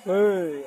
Hey.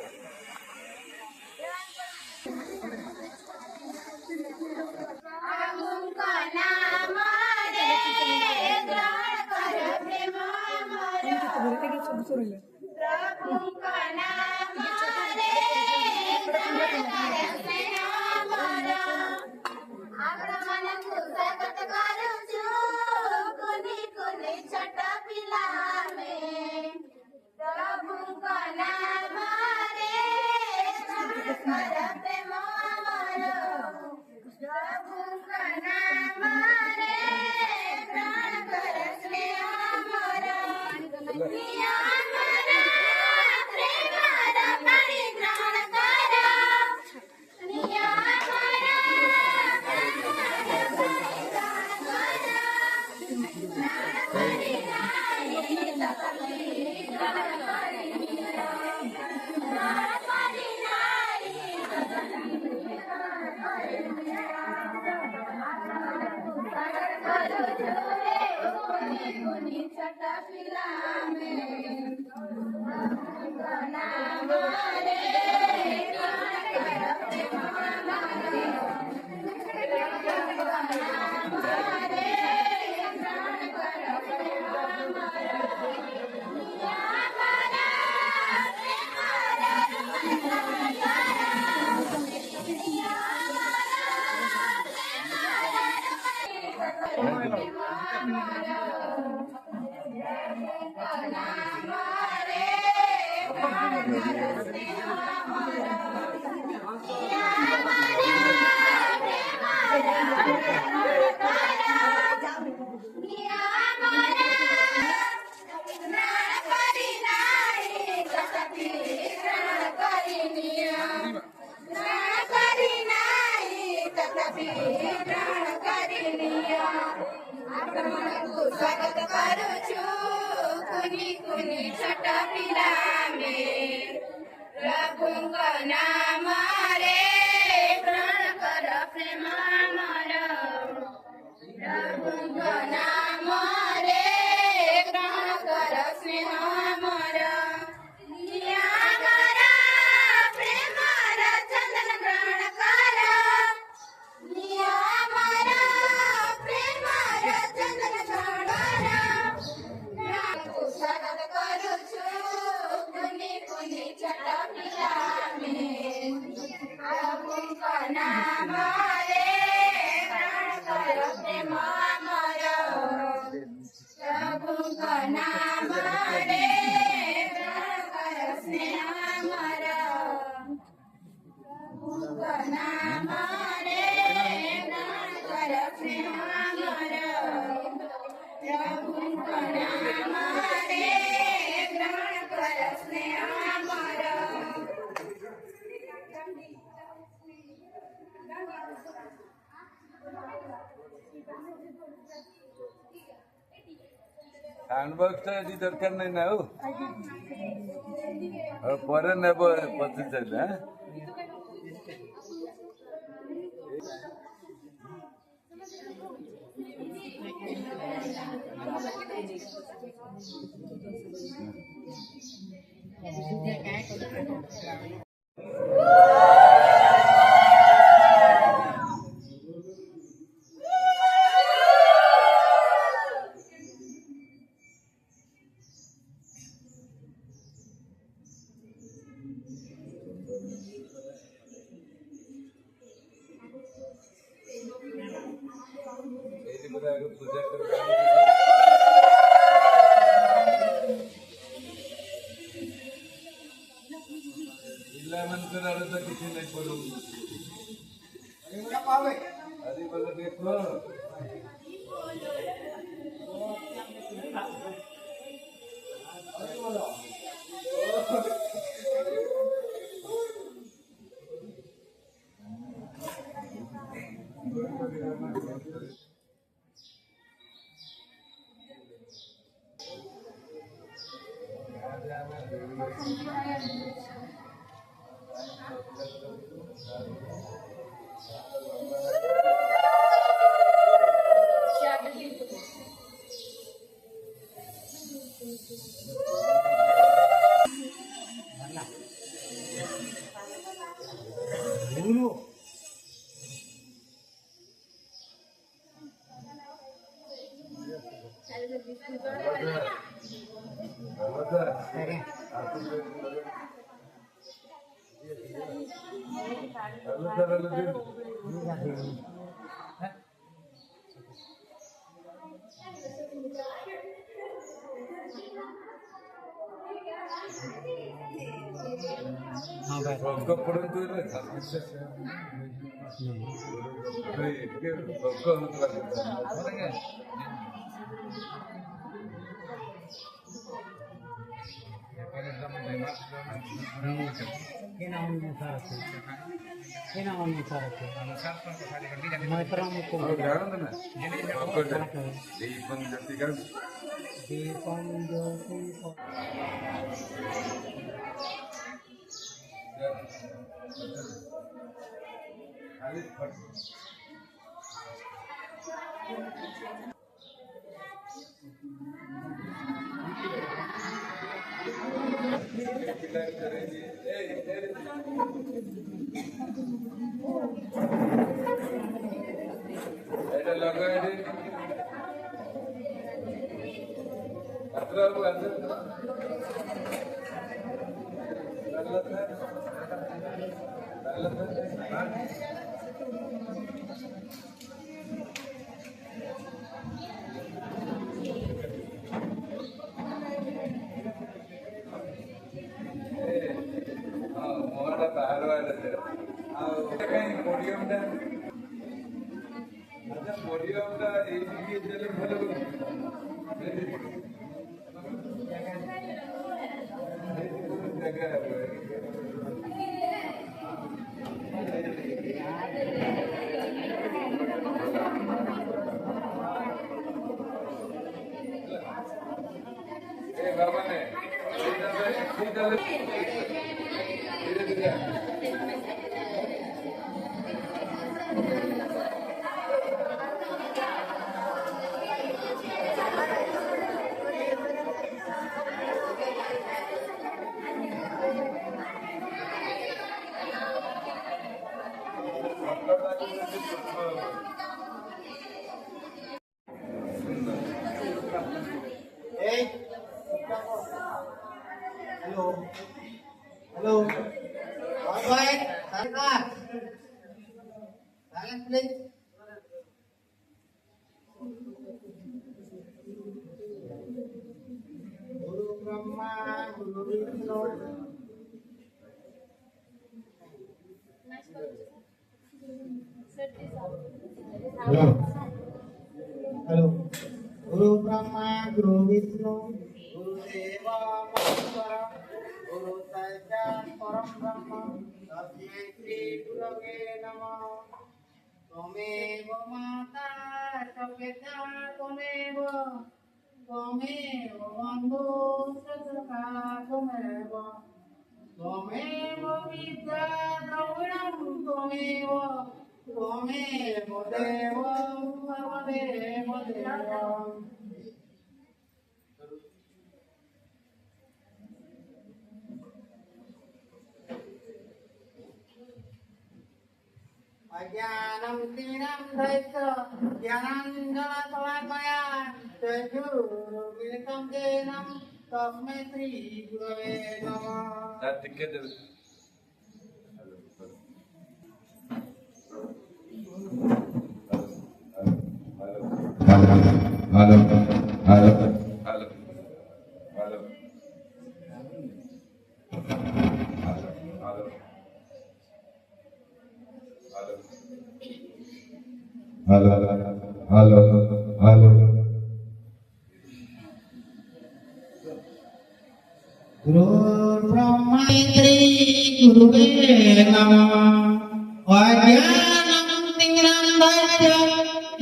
स्वागत करू छु कुनी कुनी छठ पिला में प्रभुको नाम रे ग्रहण कर प्रेम मर प्रभुको नाम रे ग्रहण कर स्नेह मर प्रेम र चंदन ग्रहण कर स्वागत करू छु कुनी कुनी छठ पिला में प्रभुको नाम रे ग्रहण कर प्रेम मर प्रभुको नाम रे ग्रहण कर स्नेह मर प्रभुको नाम रे ग्रहण कर स्नेह मर प्रभुको नाम रे ग्रहण कर स्नेह मर साउंड बॉक्स तो यदि दरकार नहीं ना हो और पर नेब पचीस हां তোর আরো তো কিছু নাই বলো আরে বলো দেখো पढ़ून तू এটা লাগাই দে আত্রা আল্লাহ मोहरा बाहर वाला है कहीं पोडियम टा अच्छा पोडियम टा एक ही चले भले जगह है ए बाबा ने इधर धीरे-धीरे हेलो हेलो और भाई सरकार silence please Guru Brahma Guru Vishnu hello hello गुरु ब्रह्मा गुरु विष्णु गुरु देवा महेश्वरा गुरु साक्षात् परम ब्रह्म तस्मै श्री गुरवे नमः त्वमेव माता च पिता त्वमेव बन्धु च सखा त्वमेव विद्या द्रविणं त्वमेव देवं सर्वदेव देवम् अज्ञानं तीनं धैर्य ज्ञानाञ्जनशलाकया चक्षुरुन्मिलितं येन तस्मै श्रीगुरवे नमः hello hello hello hello hello Halo, halo, halo. Guru Brahma Tri Guruve Namah Wajyanam Tingran Baca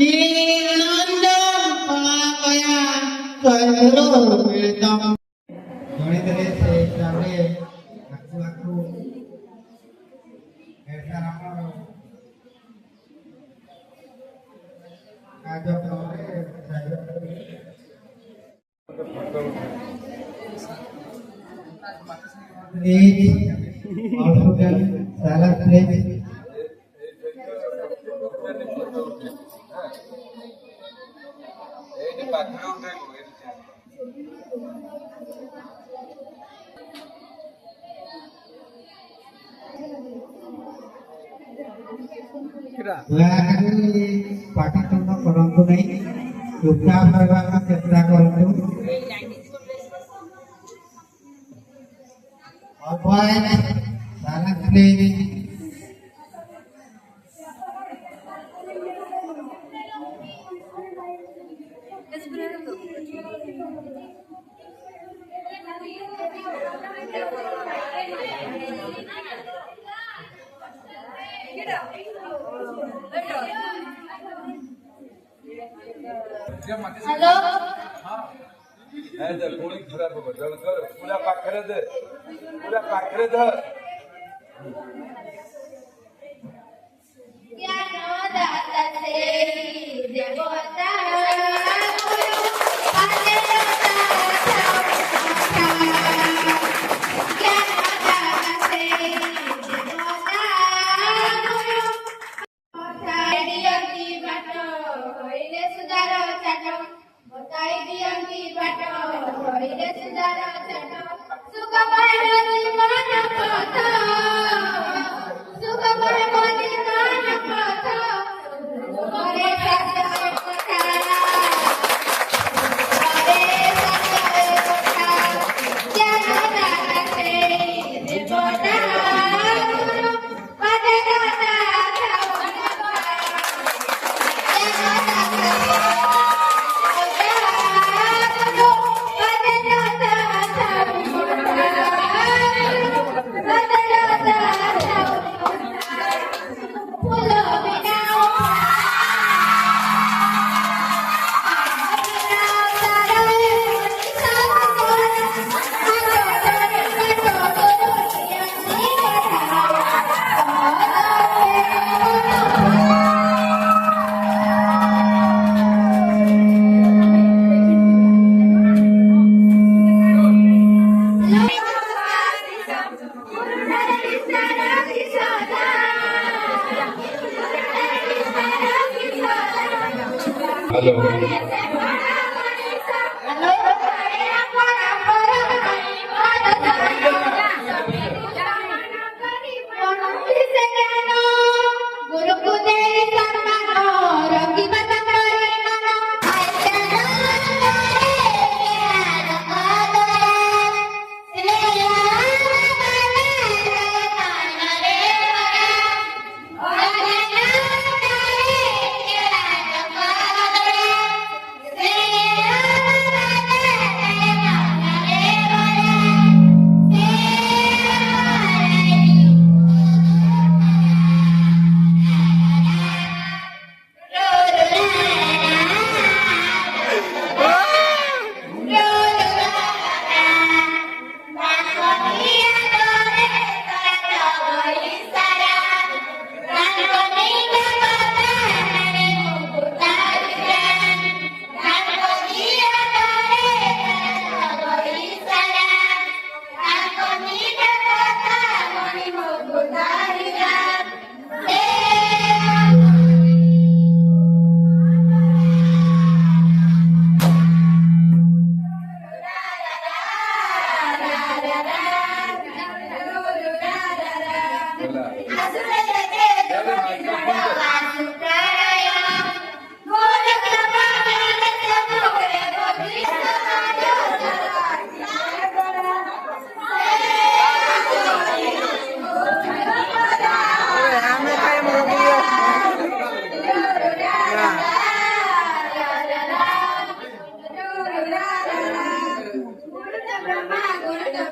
Kirinandam Palakaya Kaluru Biltam Dari se sampai aku ऐसा nama ajak orang saja please also can salah please Ini background deh. ଦୟାକରି ପାଟିତୁଣ୍ଡ କରନ୍ତୁ ନାହିଁ ଚୁପଚାପ ରହିବାକୁ ଚେଷ୍ଟା କରନ୍ତୁ otherwise silence please hello ऐसे गोली खराब हो गई कर पूरा पाखरे दे पूरा पाखरे धर ज्ञान दाता से देवता गुरु आदे ज्ञान दाता से देवता गुरु बताई दियंती बाटो होइले सुधारो चाटो बताई दियंती बाटो होइले सुधारो चाटो सुख पाए जीवन पथ सुख पाए जीवन पथ करे सत्य कथा करे सत्य कथा ज्ञान दाता से देवता गुरु पद दाता हेलो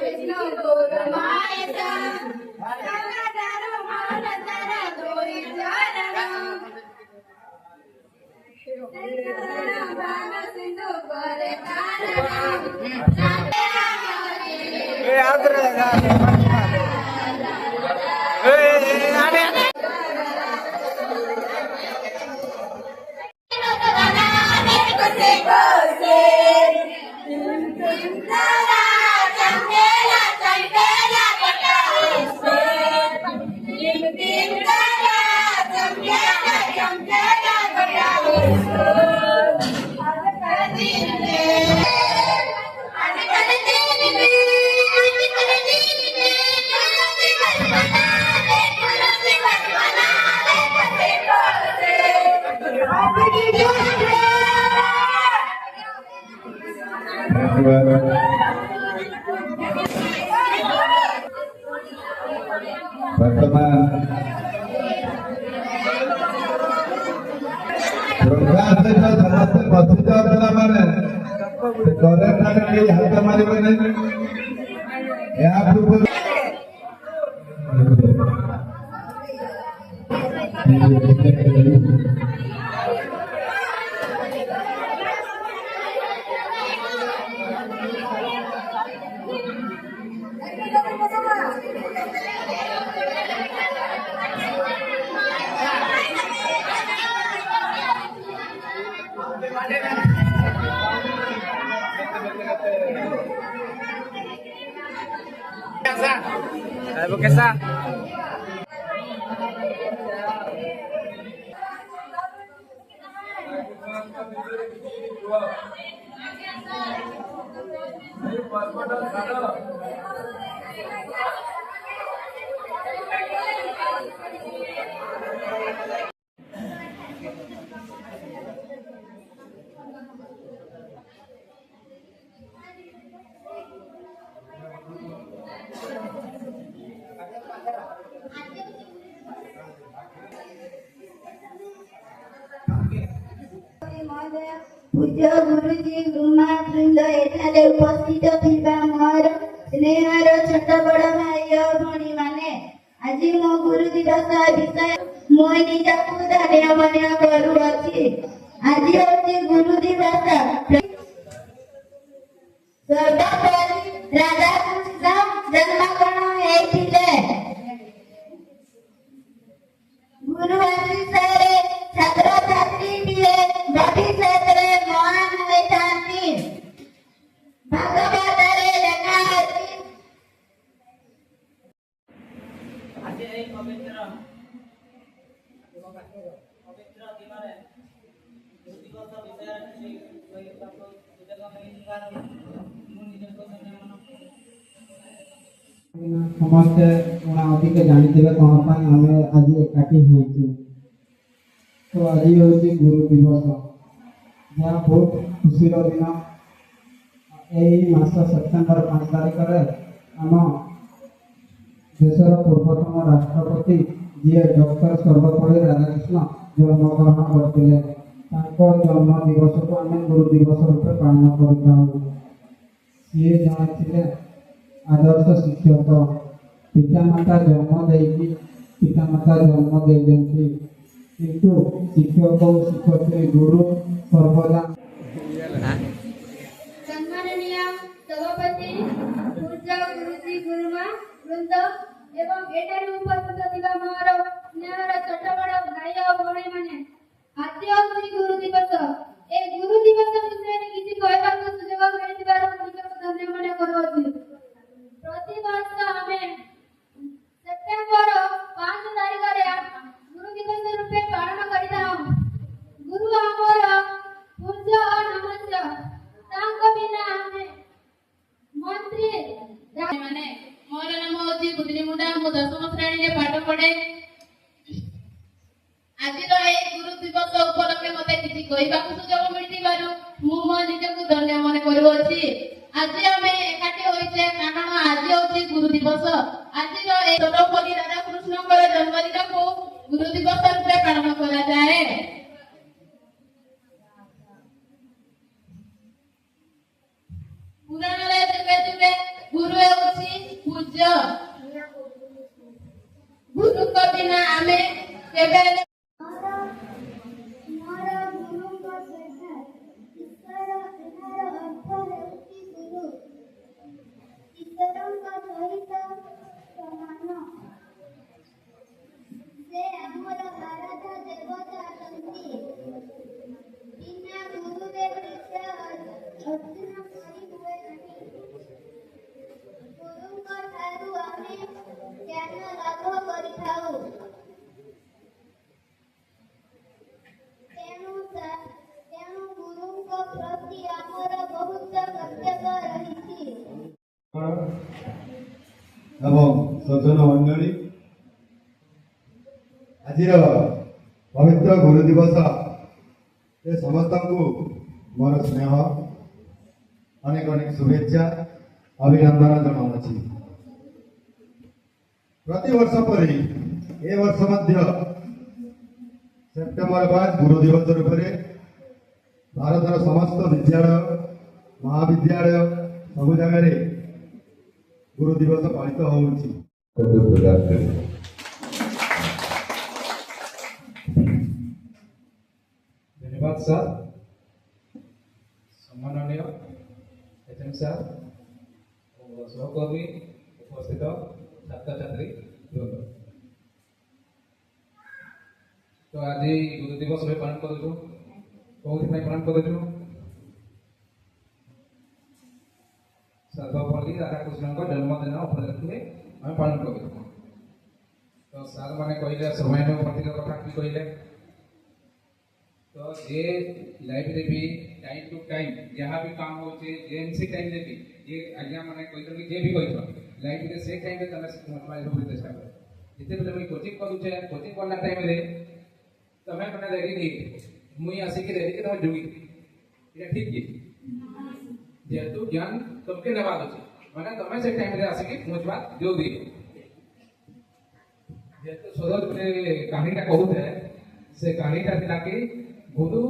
विष्णु गुरु महेश गंगाधर मानसर धोई चरण भान सिंधु करे ବର୍ତ୍ତମାନ ସମସ୍ତେ ବସିତ ପିଲାମାନେ ଘରେ କେହି ହାତ ମାରିବେ ନାହିଁ। ଏହା ପୂର୍ବରୁ पूज्य गुरुजी गुरुमा वृंद एठारे उपस्थित थिबा मोर स्नेहर छोट बड़ भाई और भणी माने आज मो गुरु दिवस विषय मो निजकु धन्य करूअछि। आज होछि गुरु दिवस। सर्वपरि राधा कृष्ण जन्मग्रहण हेथिले। गुरु आशीषरे छात्र छात्री टिए भविष्यतरे महान होइतांती। भागवतरे ଲେଖା ଅଛି आज এই পবিত্র দিନରେ দিবস ବିଷୟରେ କିଛି କହିବାକୁ ସୁଯୋଗ ମିଳିଥିବାରୁ ମୁଁ ନିଜକୁ ଧନ୍ୟମନ ସମସ୍ତେ ଅଧିକ ଜାଣିଥିବେ କ'ଣ ପାଇଁ ଆମେ ଆଜି ଏକାଠି ହୋଇଛୁ। ତ ଆଜି ହେଉଛି ଗୁରୁ ଦିବସ, ଯାହା ବହୁତ ଖୁସିର ଦିନ। ଏହି ମାସ ସେପ୍ଟେମ୍ବର 5 ତାରିଖରେ ଆମ ଦେଶର ପୂର୍ବତମ ରାଷ୍ଟ୍ରପତି ଯିଏ ଡକ୍ଟର ସର୍ବପଲ୍ଲୀ ରାଧାକୃଷ୍ଣ ଜନ୍ମଗ୍ରହଣ କରିଥିଲେ। ତାଙ୍କ ଜନ୍ମ ଦିବସକୁ ଆମେ ଗୁରୁ ଦିବସ ରୂପେ ପାଳନ କରିଥାଉ। ସିଏ ଜଣେ ଥିଲେ ଆଦର୍ଶ ଶିକ୍ଷକ। ପିତାମାତା ଜନ୍ମ ଦେଇଦିଅନ୍ତି, କିନ୍ତୁ ଶିକ୍ଷକ ଓ ଶିକ୍ଷୟିତ୍ରୀ ଗୁରୁ ସର୍ବଦା। ସମ୍ମାନନୀୟ ସଭାପତି ପୂଜ୍ୟ ଗୁରୁଜୀ ଗୁରୁମା ବୃନ୍ଦ ଏବଂ ଏଠାରେ ଉପସ୍ଥିତ ଥିବା ମୋର ସ୍ନେହର ଛୋଟ ବଡ଼ ଭାଇ ଓ ଭଉଣୀମାନେ, ଆଜି ହେଉଛି ଗୁରୁ ଦିବସ। ଏ ଗୁରୁ ଦିବସ ବିଷୟରେ କିଛି କହିବାକୁ ସୁଯୋଗ ମିଳିଥିବାରୁ ନିଜକୁ ଧନ୍ୟ ମନେ କରୁଅଛି। ପ୍ରତିବର୍ଷ ଆମେ ସେପ୍ଟେମ୍ବର 5 ତାରିଖରେ ଗୁରୁ ଦିବସ ରୂପେ ପାଳନ କରିଥାଉ। ଗୁରୁ ଆମର ପୂଜ୍ୟ ଓ ନମସ୍ୟ। ତାଙ୍କ ବିନା ଆମେ ମନ୍ତ୍ରୀ ମାନେ ମୋର ନାମ ହେଉଛି ବୁଦ୍ଧି ମୁଣ୍ଡା। ମୁଁ 10ମ ଶ୍ରେଣୀରେ ପାଠ ପଢେ। ଆଜିର ଏହି ଗୁରୁ ଦିବସ ଉପଲକ୍ଷେ ମତେ କିଛି କହିବାକୁ ସୁଯୋଗ ମିଳିଥିବାରୁ ମୁଁ ମୋ ନିଜକୁ ଧନ୍ୟ ମନେ କରୁଅଛି। ଆଜି ଆମେ ଏକାଠି ହୋଇଛେ କାରଣ ଆଜି ହେଉଛି ଗୁରୁ ଦିବସ। ଆଜିର ଏହି ସର୍ବପଲ୍ଲୀ ରାଧାକୃଷ୍ଣଙ୍କର ଜନ୍ମଦିନକୁ ଗୁରୁ ଦିବସ ରୂପେ ପାଳନ କରାଯାଏ। ପୁରାଣରେ ଯୁଗେ ଯୁଗେ ଗୁରୁ ବିନା ଆମେ କେବେ ହେଲେ ମୋର ଗୁରୁଙ୍କ ଶ୍ରଦ୍ଧା ଈଶ୍ୱର ଏହାର ଅର୍ଥ ହେଉଛି ଗୁରୁ ଈଶ୍ୱରଙ୍କ ସହିତ ସମାନ ସେ ଆମର ଆରାଧ୍ୟ ଦେବତା ଅଟନ୍ତି ବିନା ଗୁରୁରେ ବିଦ୍ୟା ଅର୍ଜନ କରି ହୁଏ ନାହିଁ ଗୁରୁଙ୍କ ଠାରୁ ଆମେ ଜ୍ଞାନ ଲାଭ କରିଥାଉ ତେଣୁ ଗୁରୁଙ୍କ ପ୍ରତି ଆମର ବହୁତ କର୍ତ୍ତବ୍ୟ ରହିଛି ଏବଂ ସଜ୍ଜନ ମଣ୍ଡଳୀ ଆଜିର ପବିତ୍ର ଗୁରୁ ଦିବସ ଏ ସମସ୍ତଙ୍କୁ ମୋର ସ୍ନେହ ଅନେକ ଅନେକ ଶୁଭେଚ୍ଛା ଅଭିନନ୍ଦନ ଜଣାଉଛି। ପ୍ରତିବର୍ଷ ପରି ଏ ବର୍ଷ ମଧ୍ୟ ସେପ୍ଟେମ୍ବର 5 ଗୁରୁ ଦିବସ ରୂପରେ ଭାରତର ସମସ୍ତ ବିଦ୍ୟାଳୟ ମହାବିଦ୍ୟାଳୟ ସବୁ ଜାଗାରେ ଗୁରୁ ଦିବସ ପାଳିତ ହେଉଛି। धन्यवाद सर सम्माननीय एचएम सर और सहकर्मी उपस्थित छात्र छात्री तो आज गुरु दिवस पालन करूँ कौन पालन करूँ सर्वपल्ली राधाकृष्ण जन्मदिन उपलक्षे आम पालन करूँ तो सार मैंने कहले समय कथा कहले तो ये लाइब्रेरी भी टाइम टू टाइम जहाँ भी काम होचे जेएमसी टाइम रे भी ये आज्ञा माने कहतो कि जे भी कहतो लाइब्रेरी से टाइम रे तमे मोबाइल हो चेष्टा कर जते बेले मैं कोचिंग करू छे कोचिंग करना टाइम रे तमे कने रेडी नहीं मुई आसी के रेडी के तमे जोगी एटा ठीक की जेतु ज्ञान तुमके नेबा अछि माने तमे से टाइम रे आसी के मुझबा जो दी जेतु सदर कहानीटा कहूते से कहानीटा थिला कि गुरु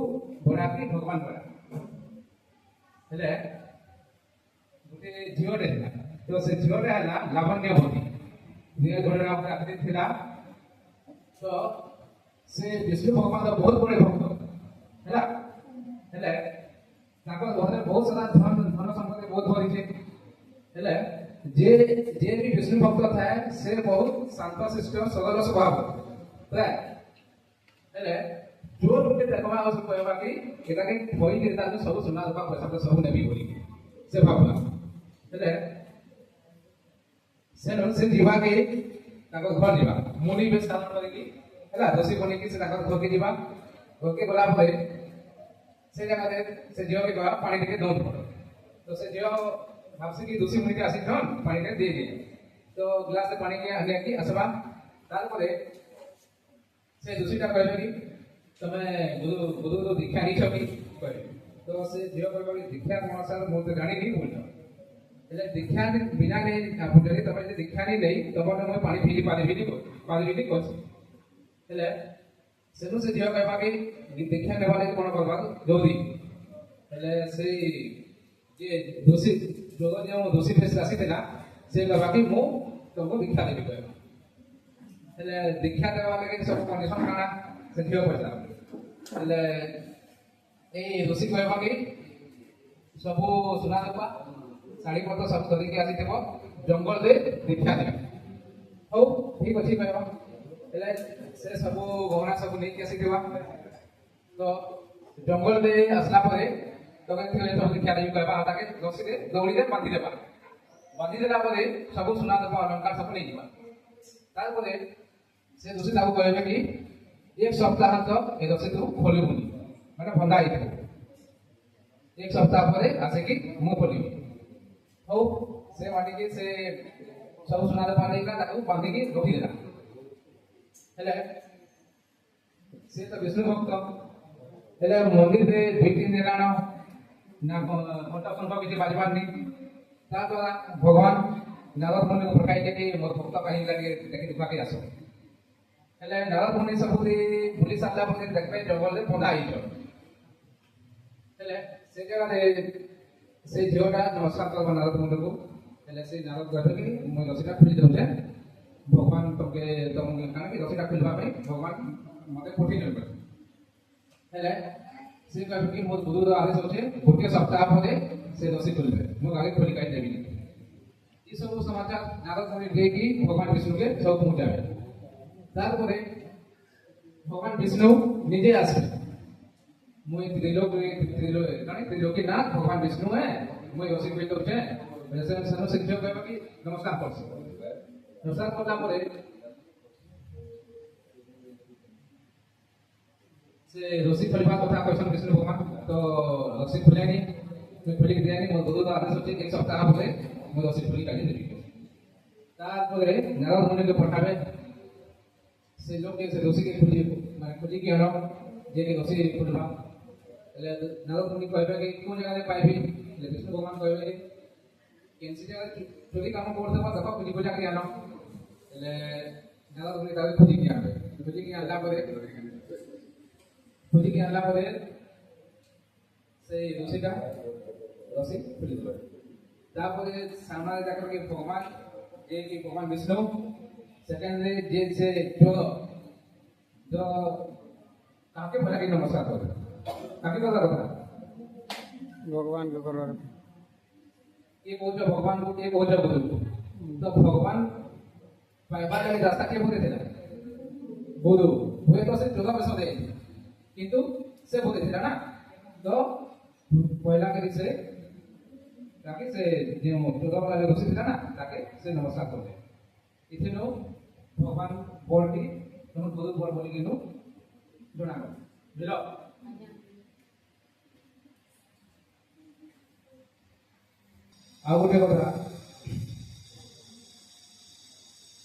बड़ा कि भगवान बड़ा हेले गोटे झीवटे था तो से झीवटे है लावण्यवती निये घरे रात्री थिला तो से विष्णु भगवान बहुत बड़े भक्त हैला हेले ताको घरे बहुत सारा धन संपत्ति बहुत भरी छे हेले जे भी विष्णु भक्त था से बहुत शांत शिष्ट सरल स्वभाव प्राय हेले जो लोग देखवा हो कहबा कि एटा के होई के तार सब सुना दबा पैसा तो सब नेबी बोली से भावना हेले से जीवा के ताको घर जीवा मुनि बेस धारण करी कि हैला दोषी बनी कि से ताको घर के जीवा घर के गला भले से जगह दे से जीव के गवा पानी के दौड़ पड़ो तो से जीव भाबसी कि दोषी मुनि के आसी धन पानी के दे दे तो ग्लास से पानी के आने की असबा तार परे से दोषीटा कहबे कि तमे गुरु दीक्षा नहीं छकी करे तो से जीव करबा दीक्षा मोर साथ मोर तो जानी नहीं बोलता એટલે दीक्षा बिना नहीं आपने तमे जे दीक्षा नहीं नहीं तब मैं पानी पी पानी भी नहीं कोस એટલે सेनु से जीव कहबा कि दीक्षा नेबा लागि कोन करबा जल्दी એટલે से जे दोषी जो दोषी फेस राशि देला से कहबा कि मो तुमको दीक्षा देबी कहबा એટલે दीक्षा देबा लागि सब कंडीशन काना से जीव पड़ता એટલે ए ऋषि कहबा कि सब सुना देबा साड़ी पत्र सब धरी के आसी देबो जंगल दे दीक्षा दे हो ठीक अछि कहबा એટલે से सब गहना सब नहीं के आसी देबा तो जंगल दे असला परे तो के सब दीक्षा दे कहबा हटा के रस्सी दे दौड़ी दे बांधी देला परे सब सुना देबा अलंकार सब नहीं जीवा तार परे से ऋषि ताको कहबे कि एक सप्ताह तक ए रस्सी तू खोलबुनी माने भंडा आई एक सप्ताह परे आसे कि मु खोलिबी हो से माटी के से सब सुना दे पानी का ताको बांधी के रोटी देला हेले से तो विष्णु भक्त हेले मंदिर दे 2-3 दिन ना घंटा संभव किसी बाजबार नहीं ता द्वारा भगवान नारद मुनि को प्रकाश के मोर भक्त कहीं लगे देखि दुखा के आसो हेले नारद मुनि सब भूली साला पर देखबे जंगल रे पंडा आई छ हेले से जगह रे से झियोटा नमस्कार करबा नारद मुनि को हेले से नारद कहबे कि मैं रसिका खुली दउ जे भगवान तुमके तुम काना कि रसीटा खुलवा पे भगवान मते पठेइ नेबे हेले से कहबे कि मोर गुरु आदेश होचे गोटे सप्ताह परे से रसी खुलबे मो आगे खोली काई देबी ई सब समाचार नारद मुनि दे कि भगवान विष्णु के सब पहुंचाबे तारपरे भगवान विष्णु निजे आसे मुई त्रिलोकी नाथ भगवान विष्णु है मुई रसी खुल दउचे वैसे सनो शिक्षक कहबे कि नमस्कार करछ नमस्कार करला परे से रसी खोलवा कथा क्वेश्चन विष्णु भगवान तो रसी खुलेनी मैं खोली दियानी मो गुरु आदेश होचे एक सप्ताह परे मो रसी खोली काढी देबी तारपरे नारद मुनि के पठाबे से लोग के से रसी के खोली माने खोली के आनो जे के रसी खोलवा એટલે નારદ મુનિ કહે કે કોણ જગ્યાએ પાઈબી એટલે વિષ્ણુ ભગવાન કહે કેન્સી જગ્યાએ ચોરી કામ કરતે પા દફા ખોજી ખોજા કરી આનો એટલે નારદ મુનિ તારે ખોજી કે આને ખોજી કે આલા પરે से ऋषिका रसी खुली दिल तापरे सामने जाकर के भगवान जे कि भगवान विष्णु सेकंड रे जे से जो काके भला के नमस्कार करे काके कला कथा भगवान के करवार ये बोझ भगवान को एक बोझ बोझ तो भगवान पाइबा के रास्ता के बोले थे बोधु हुए तो से 14 वर्ष दे किंतु से बोले थे ना तो पहला के से ताकि से जे 14 वाला जो ऋषि था ना ताकि से नमस्कार करते इथेनो भगवान बोलती तुम बोधु बोल बोली किनु जोना बिलो ଆଉ ଗୋଟେ କଥା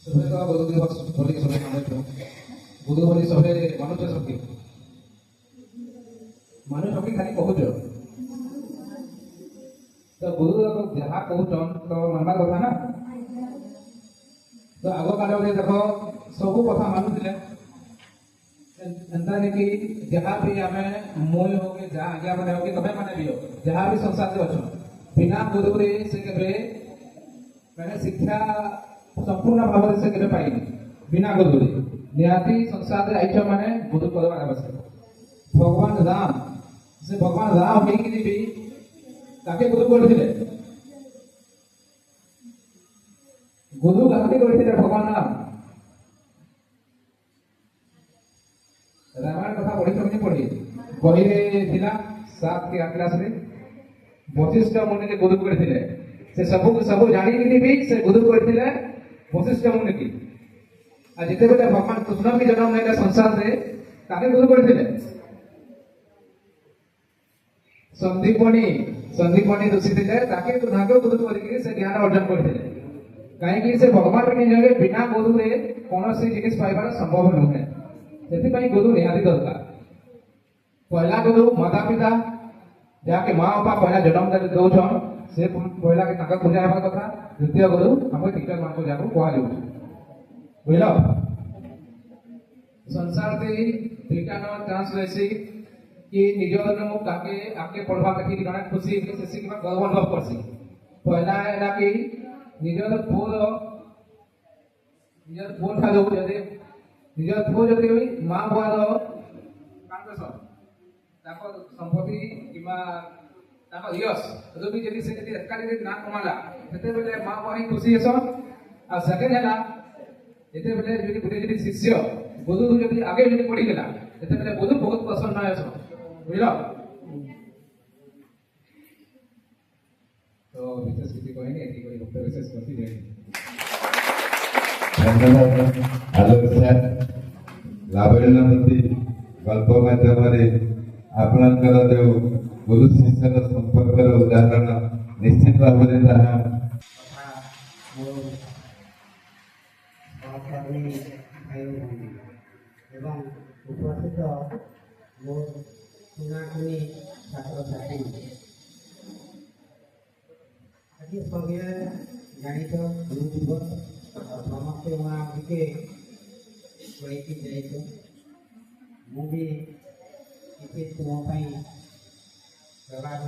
ସବେ ତ ବୁଦ୍ଧ ଦିବସ ବୋଲି ସବେ ମାନୁଛୁ ବୁଦ୍ଧ ବୋଲି ସବେ ମାନୁଛ ଶକ୍ତି ମାନୁ ଶକ୍ତି ଖାଲି କହୁଛ ତ ବୁଦ୍ଧ ଯାହା କହୁଛନ୍ ତ ମାନବା କଥା ନା ତ ଆଗ କାଳରେ ଦେଖ ସବୁ କଥା ମାନୁଥିଲେ ଏନ୍ତା କି ଯାହା ବି ଆମେ ମୁଇଁ ହଉ କି ଯାହା ଆଜ୍ଞା ମାନେ ହଉ କି ତମେ ମାନେ ବି ହଉ ଯାହା ବି ସଂସାରରେ ଅଛ बिना गुरु रे से केबे मैंने शिक्षा संपूर्ण भाव से केबे पाइनी बिना गुरु रे नियाति संसार रे आइछ माने गुरु करवा आवश्यक भगवान राम से भगवान राम हे कि भी ताके गुरु करथिले गुरु काके करथिले भगवान राम रामायण कथा पढ़ी समझ पढ़ी बही रे थिला 7 के 8 क्लास रे वशिष्ठ मुनि के गुरु करथिले से सब जानि कि भी से गुरु करथिले वशिष्ठ मुनि की आ जते बेले भगवान कृष्ण की जन्म नेले संसार रे ताके गुरु करथिले संदीपनी ऋषि थिले ताके नागे गुरु करिके से ज्ञान अर्जन करथिले काहे कि से भगवान के जगे बिना गुरु रे कोनोसी जिनिस पाइबार संभव नहे सेति पई गुरु निहाती दरकार पहला गुरु माता पिता जाके माँ बापा पहला जन्म दौन से पहला के ताका पूजा हेबा कथा द्वितीय गुरु हम टीचर मान को जाको कहा जाउ बुझलो संसार से ठिकाना चांस रहसी कि निजर नो काके आके पढ़वा देखि कि जने खुशी से सिखबा गर्व अनुभव करसी पहला एला कि निजर फोन था जो जदे निजर फोन जदे माँ बुआर कांकस ताको संपत्ति किमा ताको यश जो भी जदी से जदी एकाली ना कमाला सेते बेले मां पाही खुशी हेसन आ सेकेंड हैला एते बेले जदी गुटे जदी शिष्य गुरु जदी आगे जदी पढ़ी गेला एते बेले गुरु बहुत प्रसन्न हेसन बुझलो तो विशेष किसी कहनी एती कोई डॉक्टर विशेष करती दे धन्यवाद आलोक सर लावण्यवती गल्प माध्यमरे आपणकर जो गुरु शिष्यर संपर्क उदाहरण निश्चित भाव में उपस्थित मोर सुनाखुनी छात्र छात्री आज सभी जानित गुरु दिवस समस्ते वहाँ के जाइए मुझे किसी तुम प्रभाव